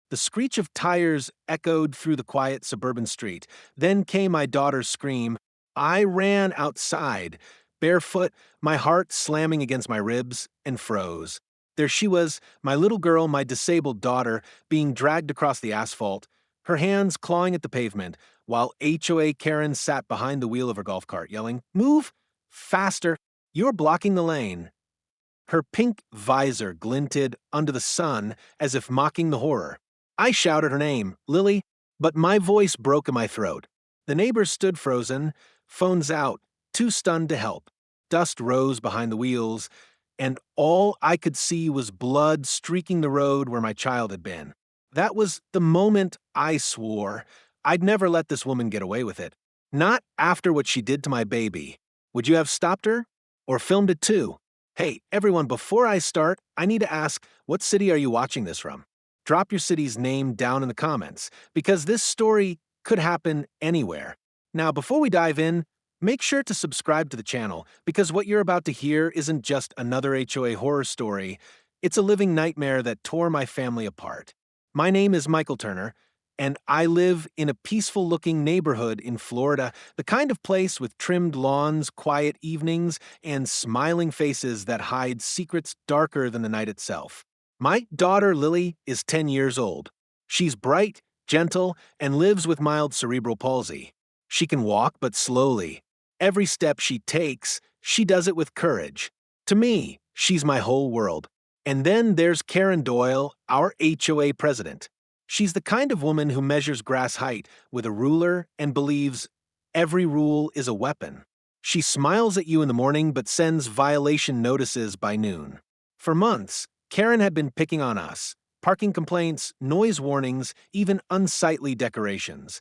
The screech of tires echoed through the quiet suburban street. Then came my daughter's scream. I ran outside, barefoot, my heart slamming against my ribs, and froze. There she was, my little girl, my disabled daughter, being dragged across the asphalt, her hands clawing at the pavement, while HOA Karen sat behind the wheel of her golf cart, yelling, "Move! Faster! You're blocking the lane." Her pink visor glinted under the sun as if mocking the horror. I shouted her name, Lily, but my voice broke in my throat. The neighbors stood frozen, phones out, too stunned to help. Dust rose behind the wheels, and all I could see was blood streaking the road where my child had been. That was the moment I swore I'd never let this woman get away with it. Not after what she did to my baby. Would you have stopped her? Or filmed it too? Hey, everyone, before I start, I need to ask, what city are you watching this from? Drop your city's name down in the comments, because this story could happen anywhere. Now, before we dive in, make sure to subscribe to the channel, because what you're about to hear isn't just another HOA horror story, it's a living nightmare that tore my family apart. My name is Michael Turner, and I live in a peaceful-looking neighborhood in Florida, the kind of place with trimmed lawns, quiet evenings, and smiling faces that hide secrets darker than the night itself. My daughter Lily is 10 years old. She's bright, gentle, and lives with mild cerebral palsy. She can walk, but slowly. Every step she takes, she does it with courage. To me, she's my whole world. And then there's Karen Doyle, our HOA president. She's the kind of woman who measures grass height with a ruler and believes every rule is a weapon. She smiles at you in the morning but sends violation notices by noon. For months, Karen had been picking on us, parking complaints, noise warnings, even unsightly decorations.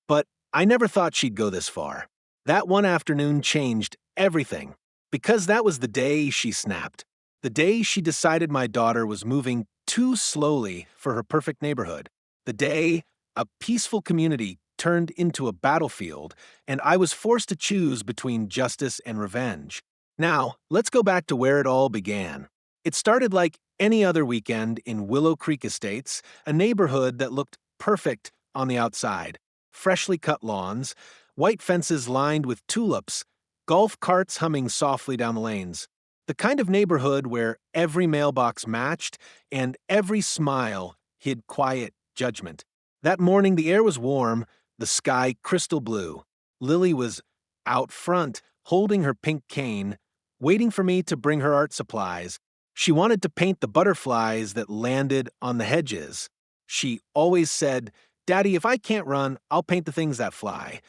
But I never thought she'd go this far. That one afternoon changed everything, because that was the day she snapped. The day she decided my daughter was moving too slowly for her perfect neighborhood. The day a peaceful community turned into a battlefield, and I was forced to choose between justice and revenge. Now, let's go back to where it all began. It started like any other weekend in Willow Creek Estates, a neighborhood that looked perfect on the outside. Freshly cut lawns, white fences lined with tulips, golf carts humming softly down the lanes. The kind of neighborhood where every mailbox matched and every smile hid quiet judgment. That morning the air was warm, the sky crystal blue. Lily was out front, holding her pink cane, waiting for me to bring her art supplies. She wanted to paint the butterflies that landed on the hedges. She always said, "Daddy, if I can't run, I'll paint the things that fly."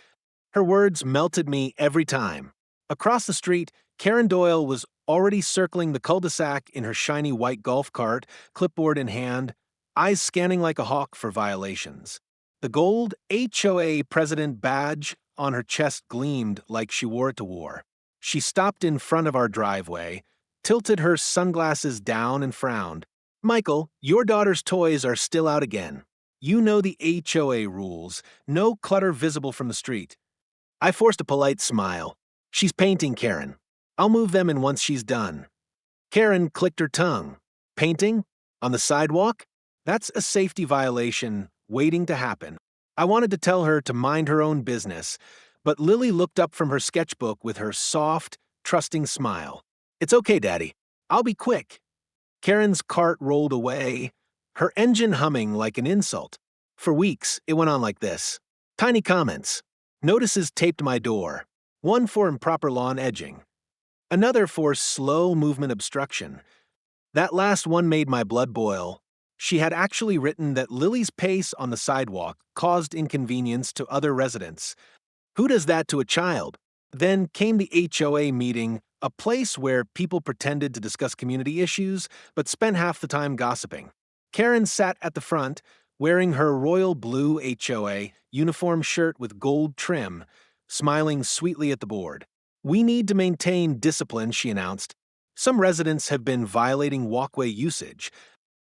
Her words melted me every time. Across the street, Karen Doyle was already circling the cul-de-sac in her shiny white golf cart, clipboard in hand, eyes scanning like a hawk for violations. The gold HOA president badge on her chest gleamed like she wore it to war. She stopped in front of our driveway, tilted her sunglasses down and frowned. "Michael, your daughter's toys are still out again. You know the HOA rules, no clutter visible from the street." I forced a polite smile. "She's painting, Karen. I'll move them in once she's done." Karen clicked her tongue. "Painting? On the sidewalk? That's a safety violation waiting to happen." I wanted to tell her to mind her own business, but Lily looked up from her sketchbook with her soft, trusting smile. "It's okay, Daddy. I'll be quick." Karen's cart rolled away, her engine humming like an insult. For weeks, it went on like this. Tiny comments. Notices taped my door. One for improper lawn edging. Another for slow movement obstruction. That last one made my blood boil. She had actually written that Lily's pace on the sidewalk caused inconvenience to other residents. Who does that to a child? Then came the HOA meeting, a place where people pretended to discuss community issues, but spent half the time gossiping. Karen sat at the front, wearing her royal blue HOA uniform shirt with gold trim, smiling sweetly at the board. "We need to maintain discipline," she announced. "Some residents have been violating walkway usage."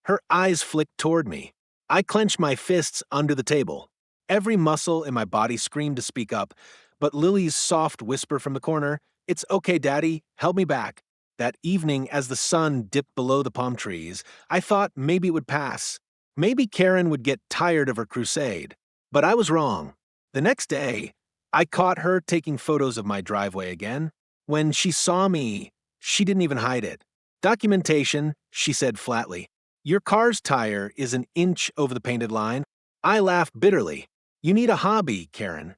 Her eyes flicked toward me. I clenched my fists under the table. Every muscle in my body screamed to speak up, but Lily's soft whisper from the corner, "It's okay, Daddy, held me back." That evening, as the sun dipped below the palm trees, I thought maybe it would pass. Maybe Karen would get tired of her crusade. But I was wrong. The next day, I caught her taking photos of my driveway again. When she saw me, she didn't even hide it. Documentation, she said flatly. Your car's tire is an inch over the painted line. I laughed bitterly. You need a hobby, Karen.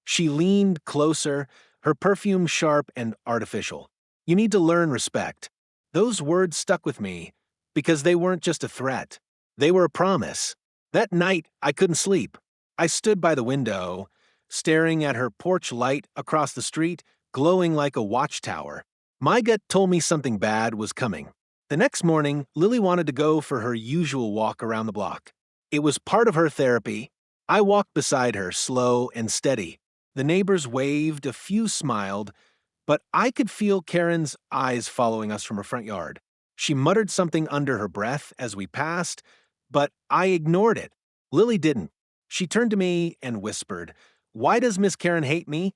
She leaned closer, her perfume sharp and artificial. You need to learn respect. Those words stuck with me because they weren't just a threat. They were a promise. That night, I couldn't sleep. I stood by the window, staring at her porch light across the street, glowing like a watchtower. My gut told me something bad was coming. The next morning, Lily wanted to go for her usual walk around the block. It was part of her therapy. I walked beside her, slow and steady. The neighbors waved, a few smiled, but I could feel Karen's eyes following us from her front yard. She muttered something under her breath as we passed, but I ignored it. Lily didn't. She turned to me and whispered, "Why does Miss Karen hate me?"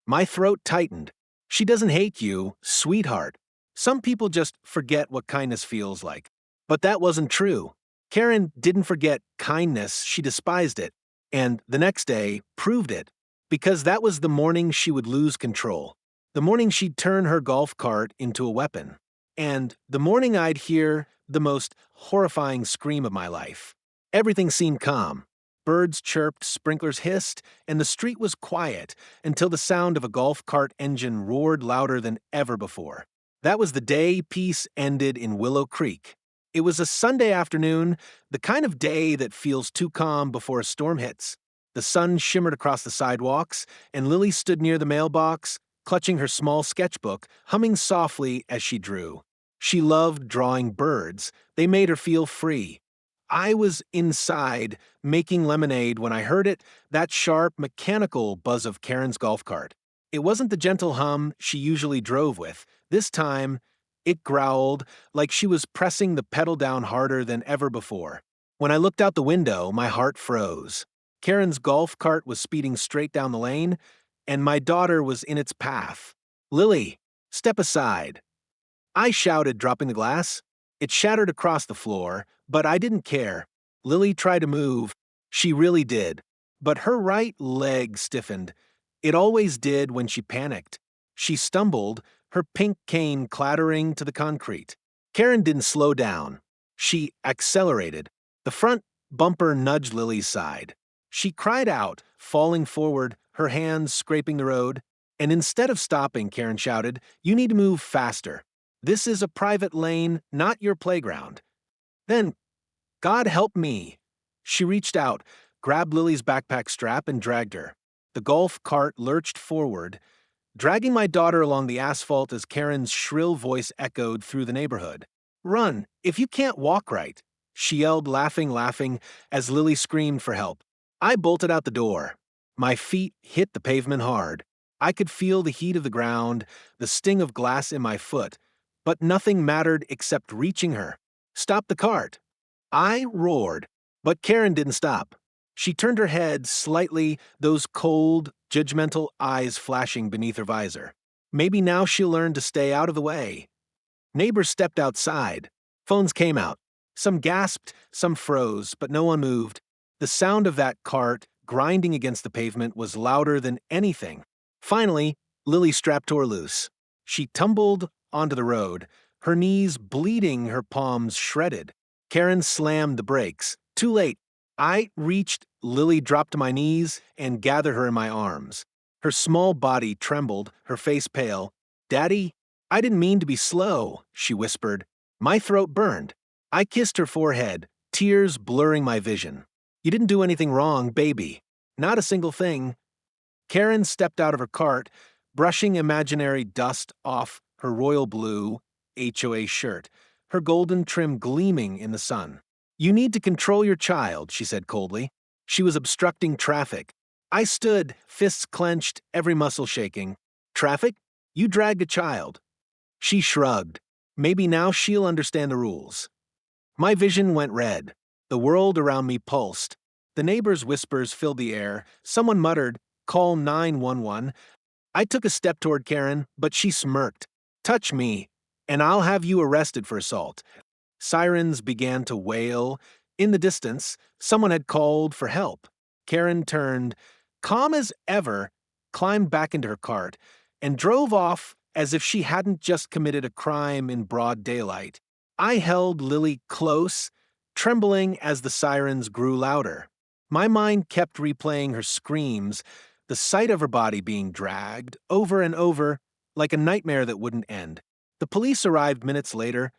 My throat tightened. She doesn't hate you, sweetheart. Some people just forget what kindness feels like. But that wasn't true. Karen didn't forget kindness, she despised it. And the next day proved it. Because that was the morning she would lose control. The morning she'd turn her golf cart into a weapon. And the morning I'd hear the most horrifying scream of my life. Everything seemed calm. Birds chirped, sprinklers hissed, and the street was quiet until the sound of a golf cart engine roared louder than ever before. That was the day peace ended in Willow Creek. It was a Sunday afternoon, the kind of day that feels too calm before a storm hits. The sun shimmered across the sidewalks, and Lily stood near the mailbox, clutching her small sketchbook, humming softly as she drew. She loved drawing birds. They made her feel free. I was inside, making lemonade when I heard it, that sharp, mechanical buzz of Karen's golf cart. It wasn't the gentle hum she usually drove with. This time, it growled like she was pressing the pedal down harder than ever before. When I looked out the window, my heart froze. Karen's golf cart was speeding straight down the lane, and my daughter was in its path. "Lily, step aside." I shouted, dropping the glass. It shattered across the floor, but I didn't care. Lily tried to move. She really did. But her right leg stiffened. It always did when she panicked. She stumbled, her pink cane clattering to the concrete. Karen didn't slow down. She accelerated. The front bumper nudged Lily's side. She cried out, falling forward, her hands scraping the road. And instead of stopping, Karen shouted, "You need to move faster. This is a private lane, not your playground." Then, God help me. She reached out, grabbed Lily's backpack strap, and dragged her. The golf cart lurched forward, dragging my daughter along the asphalt as Karen's shrill voice echoed through the neighborhood. "Run, if you can't walk right," she yelled, laughing, as Lily screamed for help. I bolted out the door. My feet hit the pavement hard. I could feel the heat of the ground, the sting of glass in my foot, but nothing mattered except reaching her. "Stop the cart." I roared, but Karen didn't stop. She turned her head slightly, those cold, judgmental eyes flashing beneath her visor. Maybe now she'll learn to stay out of the way. Neighbors stepped outside. Phones came out. Some gasped, some froze, but no one moved. The sound of that cart grinding against the pavement was louder than anything. Finally, Lily strapped tore loose. She tumbled onto the road, her knees bleeding, her palms shredded. Karen slammed the brakes. Too late. I reached, Lily dropped to my knees, and gathered her in my arms. Her small body trembled, her face pale. "Daddy, I didn't mean to be slow," she whispered. My throat burned. I kissed her forehead, tears blurring my vision. "You didn't do anything wrong, baby. Not a single thing." Karen stepped out of her cart, brushing imaginary dust off her royal blue HOA shirt, her golden trim gleaming in the sun. "You need to control your child," she said coldly. She was obstructing traffic. I stood, fists clenched, every muscle shaking. "Traffic? You dragged a child." She shrugged. Maybe now she'll understand the rules. My vision went red. The world around me pulsed. The neighbors' whispers filled the air. Someone muttered, "Call 911." I took a step toward Karen, but she smirked. "Touch me, and I'll have you arrested for assault." Sirens began to wail. In the distance, someone had called for help. Karen turned, calm as ever, climbed back into her cart, and drove off as if she hadn't just committed a crime in broad daylight. I held Lily close, trembling as the sirens grew louder. My mind kept replaying her screams, the sight of her body being dragged, over and over, like a nightmare that wouldn't end. The police arrived minutes later,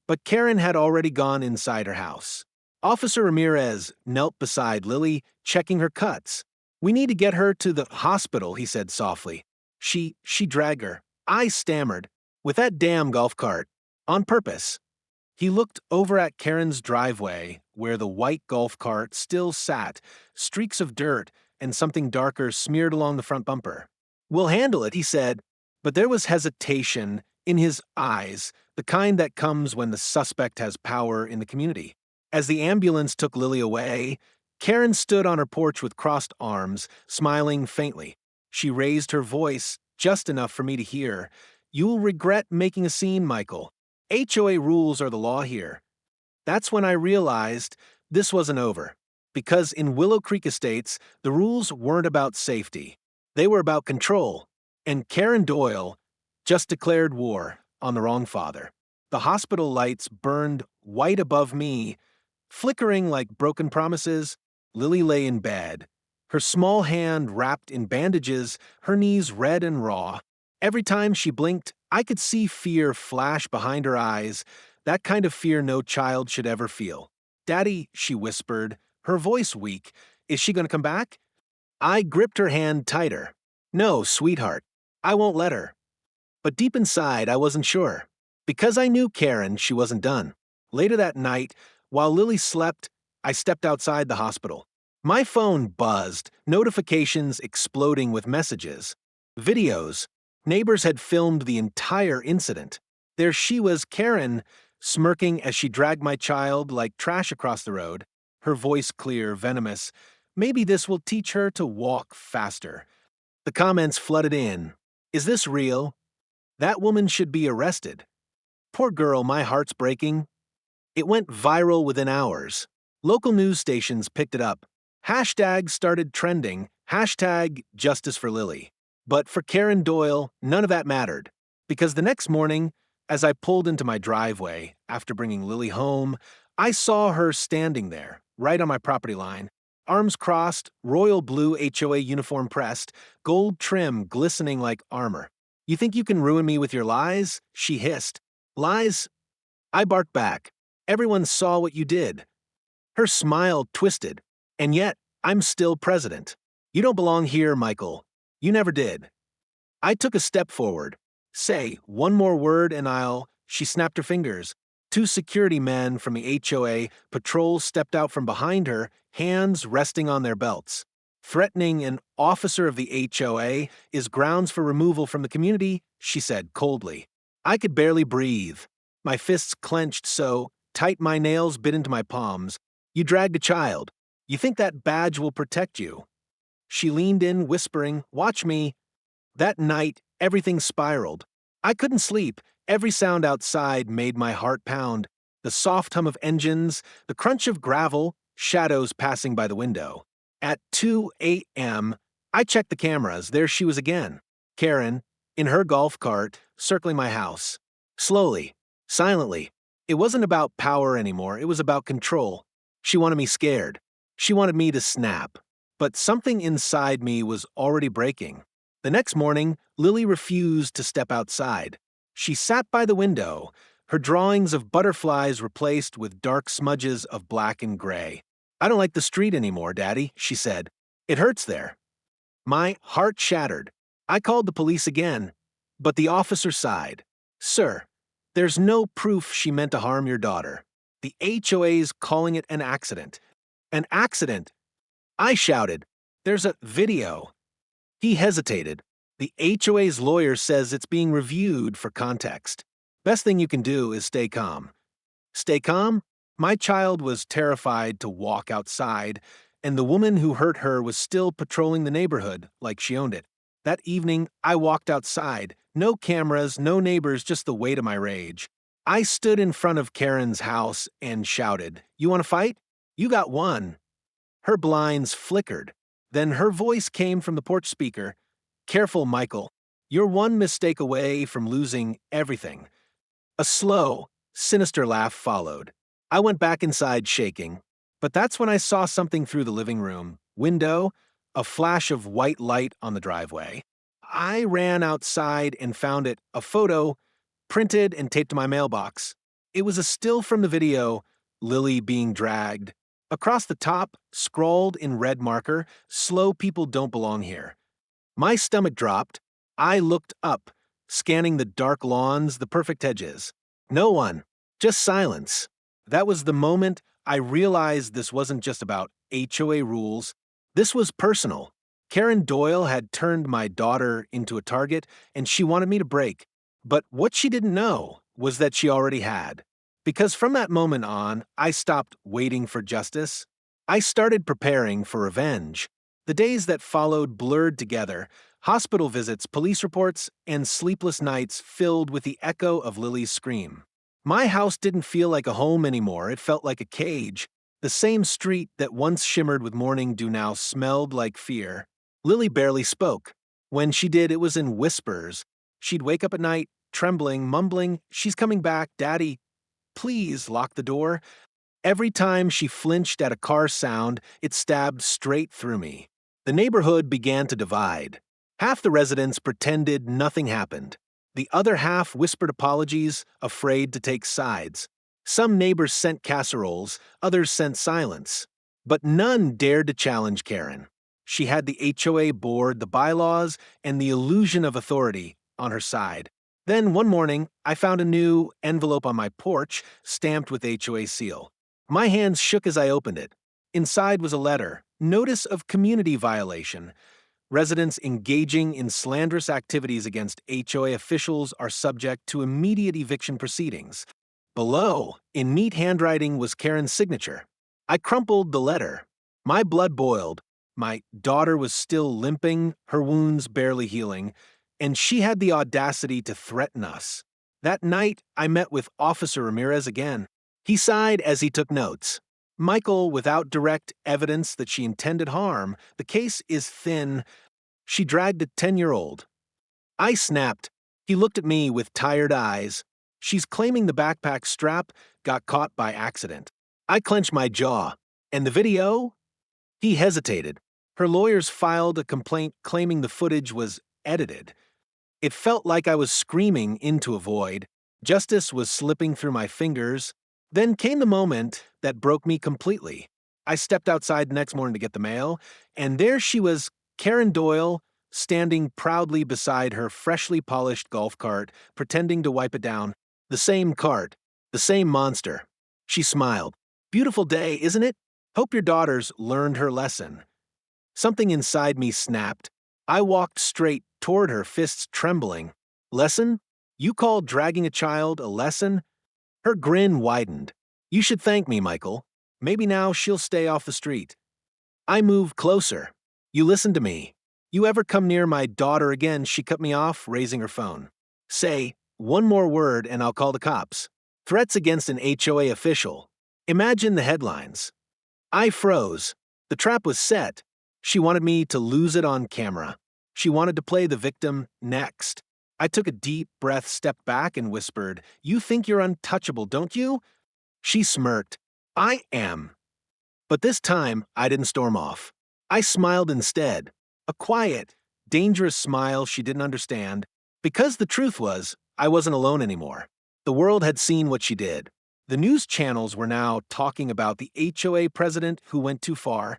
but Karen had already gone inside her house. Officer Ramirez knelt beside Lily, checking her cuts. "We need to get her to the hospital," he said softly. She dragged her. I stammered. "With that damn golf cart. On purpose." He looked over at Karen's driveway, where the white golf cart still sat, streaks of dirt and something darker smeared along the front bumper. "We'll handle it," he said, but there was hesitation in his eyes, the kind that comes when the suspect has power in the community. As the ambulance took Lily away, Karen stood on her porch with crossed arms, smiling faintly. She raised her voice just enough for me to hear. "You'll regret making a scene, Michael. HOA rules are the law here." That's when I realized this wasn't over. Because in Willow Creek Estates, the rules weren't about safety. They were about control. And Karen Doyle just declared war on the wrong father. The hospital lights burned white above me, flickering like broken promises. Lily lay in bed, her small hand wrapped in bandages, her knees red and raw. Every time she blinked, I could see fear flash behind her eyes, that kind of fear no child should ever feel. "Daddy," she whispered, her voice weak, "is she going to come back?" I gripped her hand tighter. "No, sweetheart, I won't let her." But deep inside, I wasn't sure. Because I knew Karen, she wasn't done. Later that night, while Lily slept, I stepped outside the hospital. My phone buzzed, notifications exploding with messages. Videos. Neighbors had filmed the entire incident. There she was, Karen, smirking as she dragged my child like trash across the road, her voice clear, venomous. "Maybe this will teach her to walk faster." The comments flooded in. "Is this real? That woman should be arrested. Poor girl, my heart's breaking." It went viral within hours. Local news stations picked it up. Hashtags started trending, hashtag Justice for Lily. But for Karen Doyle, none of that mattered. Because the next morning, as I pulled into my driveway after bringing Lily home, I saw her standing there, right on my property line, arms crossed, royal blue HOA uniform pressed, gold trim glistening like armor. "You think you can ruin me with your lies?" she hissed. "Lies?" I barked back. "Everyone saw what you did." Her smile twisted. "And yet, I'm still president. You don't belong here, Michael. You never did." I took a step forward. "Say one more word and I'll—" She snapped her fingers. Two security men from the HOA patrol stepped out from behind her, hands resting on their belts. "Threatening an officer of the HOA is grounds for removal from the community," she said coldly. I could barely breathe. My fists clenched so tight my nails bit into my palms. "You dragged a child. You think that badge will protect you?" She leaned in, whispering, "Watch me." That night, everything spiraled. I couldn't sleep. Every sound outside made my heart pound. The soft hum of engines, the crunch of gravel, shadows passing by the window. At 2 a.m., I checked the cameras. There she was again. Karen, in her golf cart, circling my house. Slowly, silently. It wasn't about power anymore. It was about control. She wanted me scared. She wanted me to snap. But something inside me was already breaking. The next morning, Lily refused to step outside. She sat by the window, her drawings of butterflies replaced with dark smudges of black and gray. "I don't like the street anymore, Daddy," she said. "It hurts there." My heart shattered. I called the police again, but the officer sighed. "Sir, there's no proof she meant to harm your daughter. The HOA's calling it an accident." "An accident?" I shouted. "There's a video." He hesitated. "The HOA's lawyer says it's being reviewed for context. Best thing you can do is stay calm." Stay calm? My child was terrified to walk outside, and the woman who hurt her was still patrolling the neighborhood like she owned it. That evening, I walked outside. No cameras, no neighbors, just the weight of my rage. I stood in front of Karen's house and shouted, "You want to fight? You got one. Her blinds flickered. Then her voice came from the porch speaker. Careful, Michael. You're one mistake away from losing everything. A slow, sinister laugh followed. I went back inside shaking. But that's when I saw something through the living room window, a flash of white light on the driveway. I ran outside and found it, a photo, printed and taped to my mailbox. It was a still from the video, Lily being dragged. Across the top, scrawled in red marker, "Slow people don't belong here." My stomach dropped. I looked up, scanning the dark lawns, the perfect hedges. No one, just silence. That was the moment I realized this wasn't just about HOA rules. This was personal. Karen Doyle had turned my daughter into a target, and she wanted me to break. But what she didn't know was that she already had. Because from that moment on, I stopped waiting for justice. I started preparing for revenge. The days that followed blurred together, hospital visits, police reports, and sleepless nights filled with the echo of Lily's scream. My house didn't feel like a home anymore, it felt like a cage. The same street that once shimmered with morning dew now smelled like fear. Lily barely spoke. When she did, it was in whispers. She'd wake up at night, trembling, mumbling, "She's coming back, Daddy. Please lock the door." Every time she flinched at a car sound, it stabbed straight through me. The neighborhood began to divide. Half the residents pretended nothing happened. The other half whispered apologies, afraid to take sides. Some neighbors sent casseroles, others sent silence. But none dared to challenge Karen. She had the HOA board, the bylaws, and the illusion of authority on her side. Then one morning, I found a new envelope on my porch, stamped with HOA seal. My hands shook as I opened it. Inside was a letter, notice of community violation. Residents engaging in slanderous activities against HOA officials are subject to immediate eviction proceedings. Below, in neat handwriting, was Karen's signature. I crumpled the letter. My blood boiled. My daughter was still limping, her wounds barely healing, and she had the audacity to threaten us. That night, I met with Officer Ramirez again. He sighed as he took notes. "Michael, without direct evidence that she intended harm, the case is thin. She dragged a 10-year-old. I snapped. He looked at me with tired eyes. "She's claiming the backpack strap got caught by accident." I clenched my jaw. "And the video?" He hesitated. "Her lawyers filed a complaint claiming the footage was edited." It felt like I was screaming into a void. Justice was slipping through my fingers. Then came the moment that broke me completely. I stepped outside the next morning to get the mail, and there she was, Karen Doyle, standing proudly beside her freshly polished golf cart, pretending to wipe it down. The same cart, the same monster. She smiled. "Beautiful day, isn't it? Hope your daughter's learned her lesson." Something inside me snapped. I walked straight toward her, fists trembling. "Lesson? You call dragging a child a lesson?" Her grin widened. "You should thank me, Michael. Maybe now she'll stay off the street." I moved closer. "You listen to me. You ever come near my daughter again," she cut me off, raising her phone. "Say one more word and I'll call the cops. Threats against an HOA official. Imagine the headlines." I froze. The trap was set. She wanted me to lose it on camera. She wanted to play the victim next. I took a deep breath, stepped back, and whispered, "You think you're untouchable, don't you?" She smirked. "I am." But this time, I didn't storm off. I smiled instead. A quiet, dangerous smile she didn't understand. Because the truth was, I wasn't alone anymore. The world had seen what she did. The news channels were now talking about the HOA president who went too far.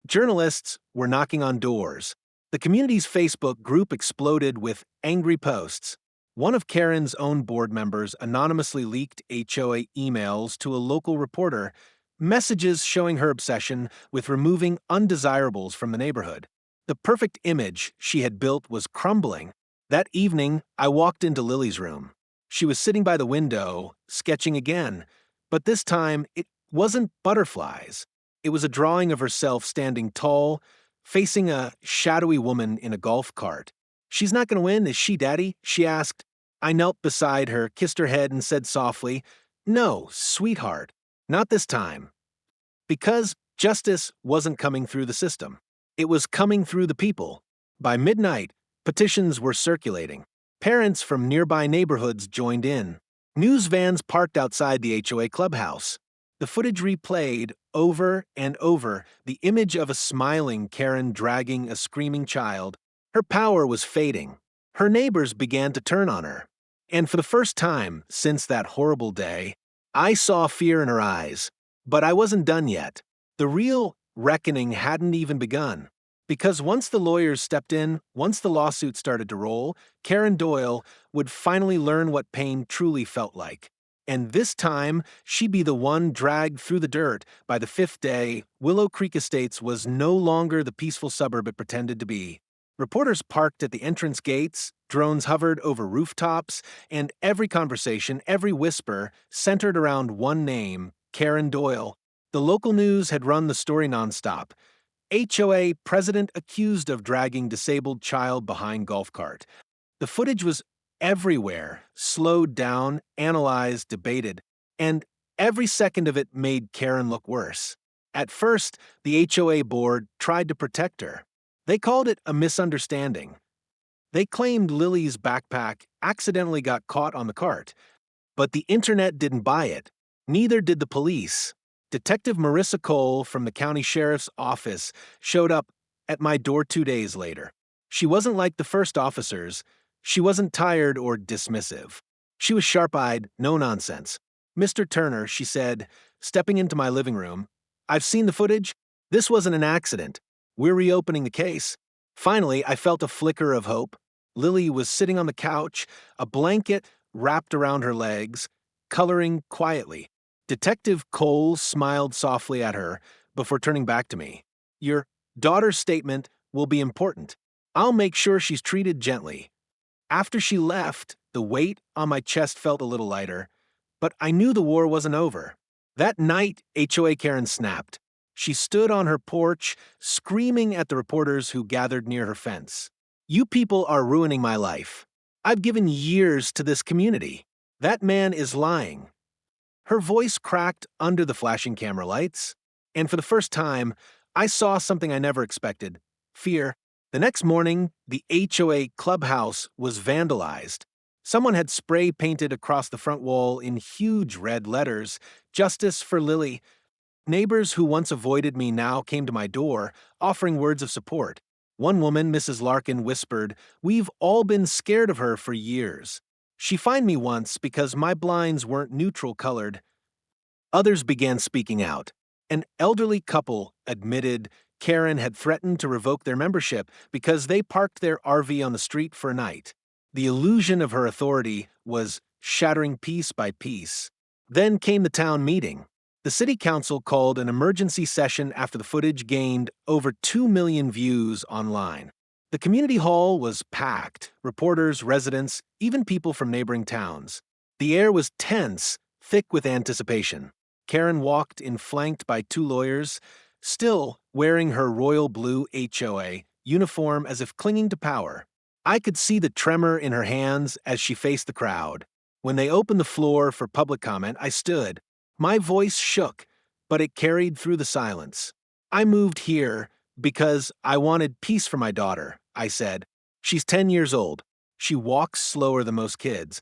Journalists were knocking on doors. The community's Facebook group exploded with angry posts. One of Karen's own board members anonymously leaked HOA emails to a local reporter, messages showing her obsession with removing undesirables from the neighborhood. The perfect image she had built was crumbling. That evening, I walked into Lily's room. She was sitting by the window, sketching again, but this time it wasn't butterflies. It was a drawing of herself standing tall, facing a shadowy woman in a golf cart. "She's not going to win, is she, Daddy?" she asked. I knelt beside her, kissed her head, and said softly, "No, sweetheart, not this time." Because justice wasn't coming through the system. It was coming through the people. By midnight, petitions were circulating. Parents from nearby neighborhoods joined in. News vans parked outside the HOA clubhouse. The footage replayed over and over, the image of a smiling Karen dragging a screaming child. Her power was fading. Her neighbors began to turn on her. And for the first time since that horrible day, I saw fear in her eyes. But I wasn't done yet. The real reckoning hadn't even begun. Because once the lawyers stepped in, once the lawsuit started to roll, Karen Doyle would finally learn what pain truly felt like. And this time, she'd be the one dragged through the dirt. By the fifth day, Willow Creek Estates was no longer the peaceful suburb it pretended to be. Reporters parked at the entrance gates, drones hovered over rooftops, and every conversation, every whisper, centered around one name, Karen Doyle. The local news had run the story nonstop. HOA president accused of dragging disabled child behind golf cart. The footage was everywhere, slowed down, analyzed, debated, and every second of it made Karen look worse. At first, the HOA board tried to protect her. They called it a misunderstanding. They claimed Lily's backpack accidentally got caught on the cart, but the internet didn't buy it. Neither did the police. Detective Marissa Cole from the county sheriff's office showed up at my door 2 days later. She wasn't like the first officers. She wasn't tired or dismissive. She was sharp-eyed, no nonsense. "Mr. Turner," she said, stepping into my living room, "I've seen the footage. This wasn't an accident. We're reopening the case." Finally, I felt a flicker of hope. Lily was sitting on the couch, a blanket wrapped around her legs, coloring quietly. Detective Cole smiled softly at her before turning back to me. "Your daughter's statement will be important. I'll make sure she's treated gently." After she left, the weight on my chest felt a little lighter, but I knew the war wasn't over. That night, HOA Karen snapped. She stood on her porch, screaming at the reporters who gathered near her fence. "You people are ruining my life. I've given years to this community. That man is lying." Her voice cracked under the flashing camera lights, and for the first time, I saw something I never expected: fear. The next morning, the HOA clubhouse was vandalized. Someone had spray painted across the front wall in huge red letters, "Justice for Lily." Neighbors who once avoided me now came to my door, offering words of support. One woman, Mrs. Larkin, whispered, "We've all been scared of her for years. She fined me once because my blinds weren't neutral colored." Others began speaking out. An elderly couple admitted Karen had threatened to revoke their membership because they parked their RV on the street for a night. The illusion of her authority was shattering piece by piece. Then came the town meeting. The city council called an emergency session after the footage gained over 2 million views online. The community hall was packed, reporters, residents, even people from neighboring towns. The air was tense, thick with anticipation. Karen walked in flanked by 2 lawyers, still wearing her royal blue HOA uniform as if clinging to power. I could see the tremor in her hands as she faced the crowd. When they opened the floor for public comment, I stood. My voice shook, but it carried through the silence. "I moved here because I wanted peace for my daughter," I said. "She's 10 years old. She walks slower than most kids,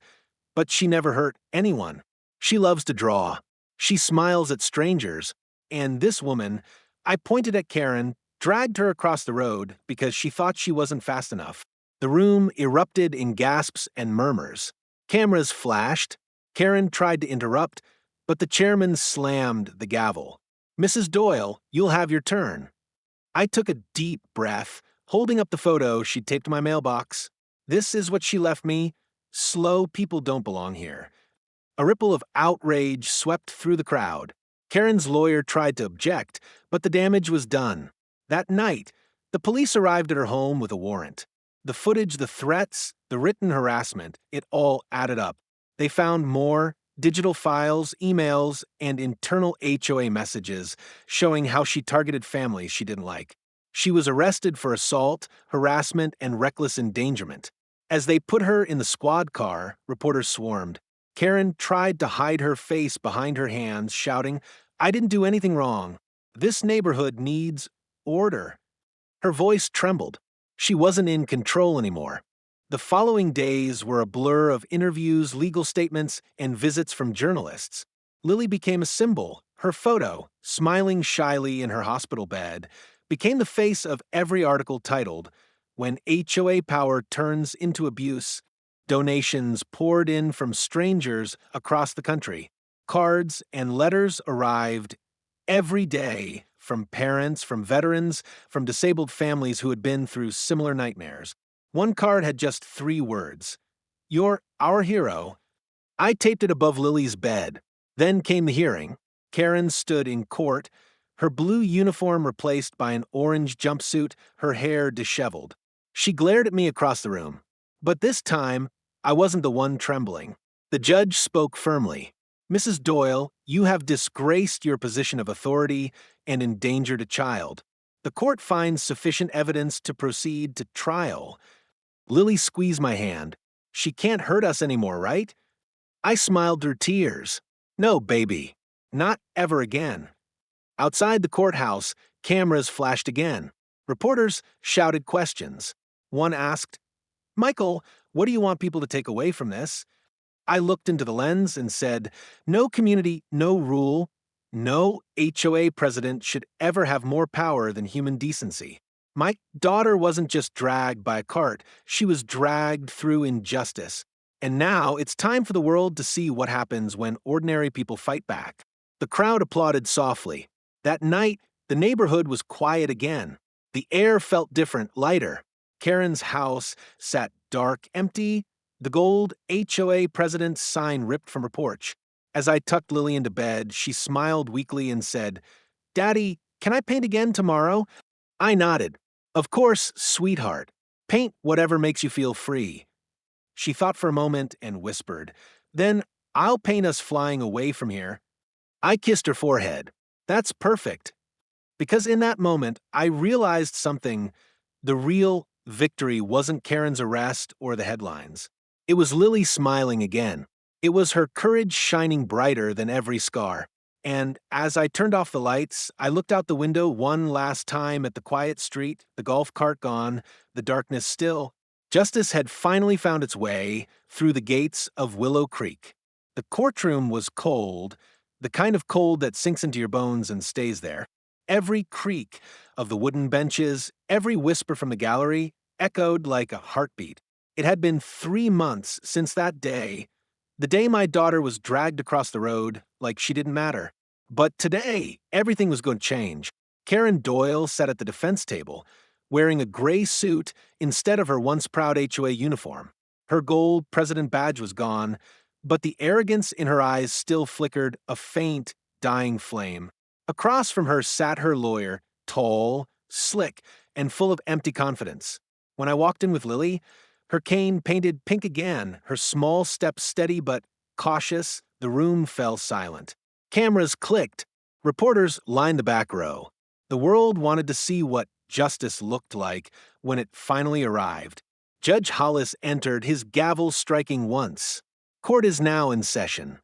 but she never hurt anyone. She loves to draw. She smiles at strangers. And this woman," I pointed at Karen, "dragged her across the road because she thought she wasn't fast enough." The room erupted in gasps and murmurs. Cameras flashed. Karen tried to interrupt, but the chairman slammed the gavel. "Mrs. Doyle, you'll have your turn." I took a deep breath, holding up the photo she'd taped to my mailbox. This is what she left me. "Slow people don't belong here." A ripple of outrage swept through the crowd. Karen's lawyer tried to object, but the damage was done. That night, the police arrived at her home with a warrant. The footage, the threats, the written harassment, it all added up. They found more digital files, emails, and internal HOA messages showing how she targeted families she didn't like. She was arrested for assault, harassment, and reckless endangerment. As they put her in the squad car, reporters swarmed. Karen tried to hide her face behind her hands, shouting, "I didn't do anything wrong." This neighborhood needs order. Her voice trembled. She wasn't in control anymore. The following days were a blur of interviews, legal statements, and visits from journalists. Lily became a symbol. Her photo, smiling shyly in her hospital bed, became the face of every article titled, "When HOA Power Turns into Abuse." Donations poured in from strangers across the country. Cards and letters arrived every day from parents, from veterans, from disabled families who had been through similar nightmares. One card had just 3 words: "You're our hero." I taped it above Lily's bed. Then came the hearing. Karen stood in court, her blue uniform replaced by an orange jumpsuit, her hair disheveled. She glared at me across the room. But this time, I wasn't the one trembling. The judge spoke firmly. "Mrs. Doyle, you have disgraced your position of authority and endangered a child. The court finds sufficient evidence to proceed to trial." Lily squeezed my hand. "She can't hurt us anymore, right?" I smiled through tears. "No, baby. Not ever again." Outside the courthouse, cameras flashed again. Reporters shouted questions. One asked, "Michael, what do you want people to take away from this?" I looked into the lens and said, "No community, no rule. No HOA president should ever have more power than human decency." My daughter wasn't just dragged by a cart, she was dragged through injustice. And now it's time for the world to see what happens when ordinary people fight back. The crowd applauded softly. That night, the neighborhood was quiet again. The air felt different, lighter. Karen's house sat dark, empty, the gold HOA president's sign ripped from her porch. As I tucked Lily into bed, she smiled weakly and said, "Daddy, can I paint again tomorrow?" I nodded. "Of course, sweetheart. Paint whatever makes you feel free." She thought for a moment and whispered, "Then I'll paint us flying away from here." I kissed her forehead. "That's perfect." Because in that moment, I realized something. The real victory wasn't Karen's arrest or the headlines. It was Lily smiling again. It was her courage shining brighter than every scar. And as I turned off the lights, I looked out the window one last time at the quiet street, the golf cart gone, the darkness still. Justice had finally found its way through the gates of Willow Creek. The courtroom was cold, the kind of cold that sinks into your bones and stays there. Every creak of the wooden benches, every whisper from the gallery, echoed like a heartbeat. It had been 3 months since that day, the day my daughter was dragged across the road like she didn't matter. But today, everything was going to change. Karen Doyle sat at the defense table, wearing a gray suit instead of her once proud HOA uniform. Her gold president badge was gone, but the arrogance in her eyes still flickered, a faint, dying flame. Across from her sat her lawyer, tall, slick, and full of empty confidence. When I walked in with Lily, her cane painted pink again, her small steps steady but cautious, the room fell silent. Cameras clicked. Reporters lined the back row. The world wanted to see what justice looked like when it finally arrived. Judge Hollis entered, his gavel striking once. Court is now in session.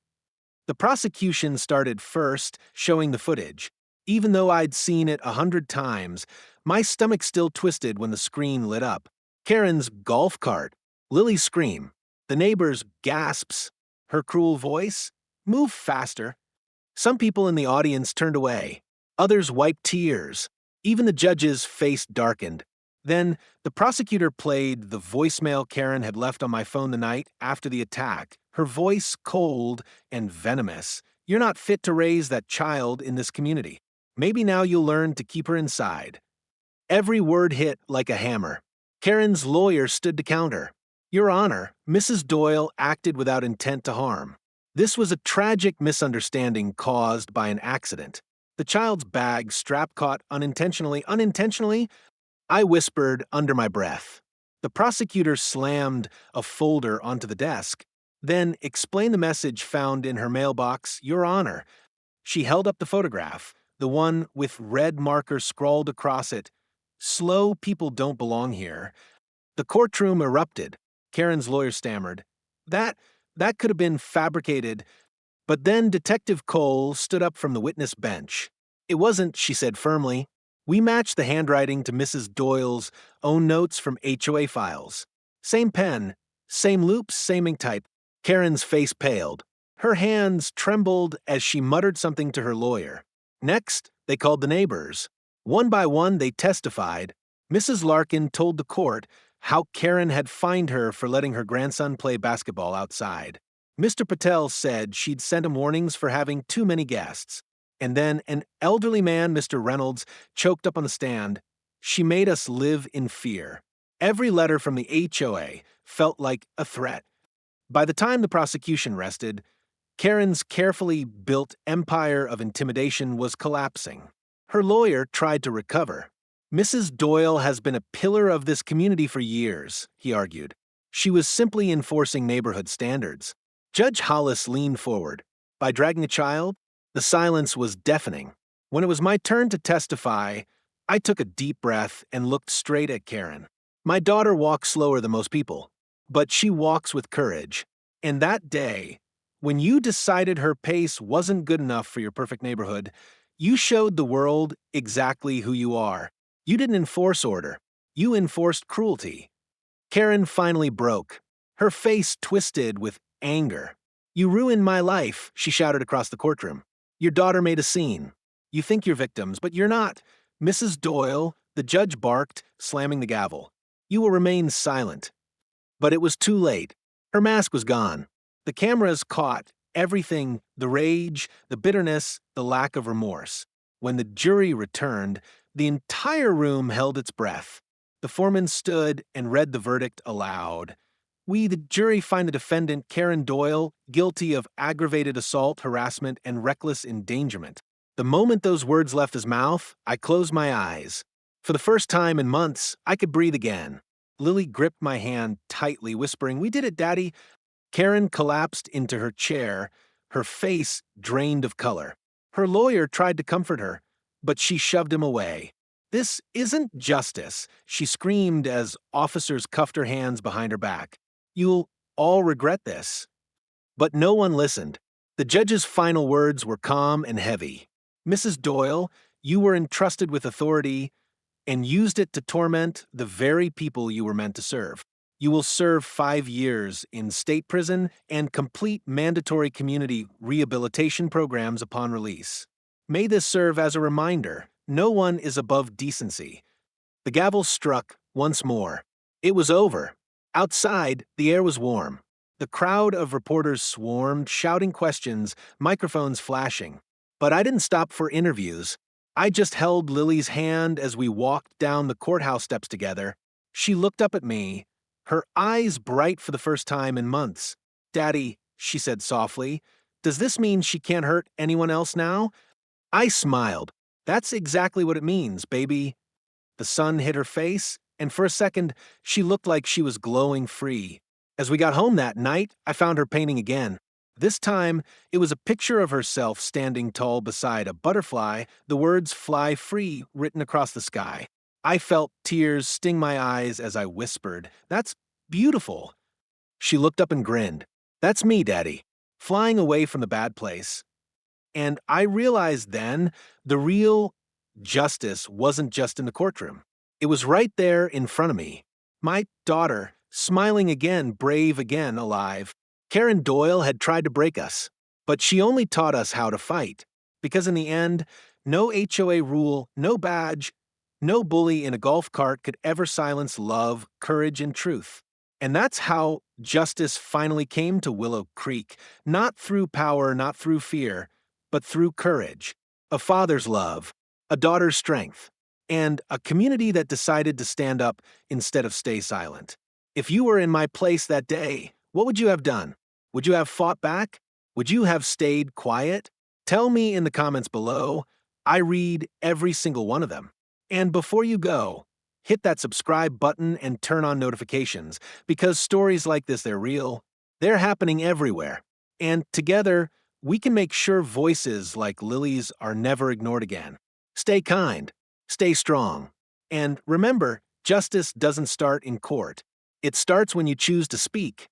The prosecution started first, showing the footage. Even though I'd seen it 100 times, my stomach still twisted when the screen lit up. Karen's golf cart, Lily's scream, the neighbor's gasps, her cruel voice, "Move faster." Some people in the audience turned away. Others wiped tears. Even the judge's face darkened. Then, the prosecutor played the voicemail Karen had left on my phone the night after the attack, her voice cold and venomous. "You're not fit to raise that child in this community. Maybe now you'll learn to keep her inside." Every word hit like a hammer. Karen's lawyer stood to counter. "Your Honor, Mrs. Doyle acted without intent to harm. This was a tragic misunderstanding caused by an accident. The child's bag strap caught unintentionally." Unintentionally? I whispered under my breath. The prosecutor slammed a folder onto the desk, then explained the message found in her mailbox, "Your Honor." She held up the photograph, the one with red marker scrawled across it, "Slow people don't belong here." The courtroom erupted. Karen's lawyer stammered, That could have been fabricated." But then Detective Cole stood up from the witness bench. It wasn't, she said firmly. We matched the handwriting to Mrs. Doyle's own notes from HOA files. Same pen, same loops, same ink type. Karen's face paled. Her hands trembled as she muttered something to her lawyer. Next, they called the neighbors. One by one, they testified. Mrs. Larkin told the court how Karen had fined her for letting her grandson play basketball outside. Mr. Patel said she'd sent him warnings for having too many guests. And then an elderly man, Mr. Reynolds, choked up on the stand. She made us live in fear. Every letter from the HOA felt like a threat. By the time the prosecution rested, Karen's carefully built empire of intimidation was collapsing. Her lawyer tried to recover. Mrs. Doyle has been a pillar of this community for years, he argued. She was simply enforcing neighborhood standards. Judge Hollis leaned forward. By dragging a child, the silence was deafening. When it was my turn to testify, I took a deep breath and looked straight at Karen. My daughter walks slower than most people, but she walks with courage. And that day, when you decided her pace wasn't good enough for your perfect neighborhood, you showed the world exactly who you are. You didn't enforce order. You enforced cruelty. Karen finally broke. Her face twisted with anger. You ruined my life, she shouted across the courtroom. Your daughter made a scene. You think you're victims, but you're not. Mrs. Doyle, the judge barked, slamming the gavel. You will remain silent. But it was too late. Her mask was gone. The cameras caught everything, the rage, the bitterness, the lack of remorse. When the jury returned, the entire room held its breath. The foreman stood and read the verdict aloud. We, the jury, find the defendant, Karen Doyle, guilty of aggravated assault, harassment, and reckless endangerment. The moment those words left his mouth, I closed my eyes. For the first time in months, I could breathe again. Lily gripped my hand tightly, whispering, "We did it, Daddy." Karen collapsed into her chair, her face drained of color. Her lawyer tried to comfort her, but she shoved him away. "This isn't justice," she screamed as officers cuffed her hands behind her back. "You'll all regret this." But no one listened. The judge's final words were calm and heavy. "Mrs. Doyle, you were entrusted with authority and used it to torment the very people you were meant to serve. You will serve 5 years in state prison and complete mandatory community rehabilitation programs upon release. May this serve as a reminder, no one is above decency." The gavel struck once more. It was over. Outside, the air was warm. The crowd of reporters swarmed, shouting questions, microphones flashing. But I didn't stop for interviews. I just held Lily's hand as we walked down the courthouse steps together. She looked up at me, her eyes bright for the first time in months. "Daddy," she said softly, "does this mean she can't hurt anyone else now?" I smiled. "That's exactly what it means, baby." The sun hit her face, and for a second, she looked like she was glowing free. As we got home that night, I found her painting again. This time, it was a picture of herself standing tall beside a butterfly, the words "Fly Free" written across the sky. I felt tears sting my eyes as I whispered, "That's beautiful." She looked up and grinned. "That's me, Daddy, flying away from the bad place." And I realized then the real justice wasn't just in the courtroom. It was right there in front of me. My daughter, smiling again, brave again, alive. Karen Doyle had tried to break us, but she only taught us how to fight. Because in the end, no HOA rule, no badge, no bully in a golf cart could ever silence love, courage, and truth. And that's how justice finally came to Willow Creek, not through power, not through fear, but through courage, a father's love, a daughter's strength, and a community that decided to stand up instead of stay silent. If you were in my place that day, what would you have done? Would you have fought back? Would you have stayed quiet? Tell me in the comments below. I read every single one of them. And before you go, hit that subscribe button and turn on notifications, because stories like this, they're real. They're happening everywhere. And together, we can make sure voices like Lily's are never ignored again. Stay kind, stay strong, and remember, justice doesn't start in court. It starts when you choose to speak.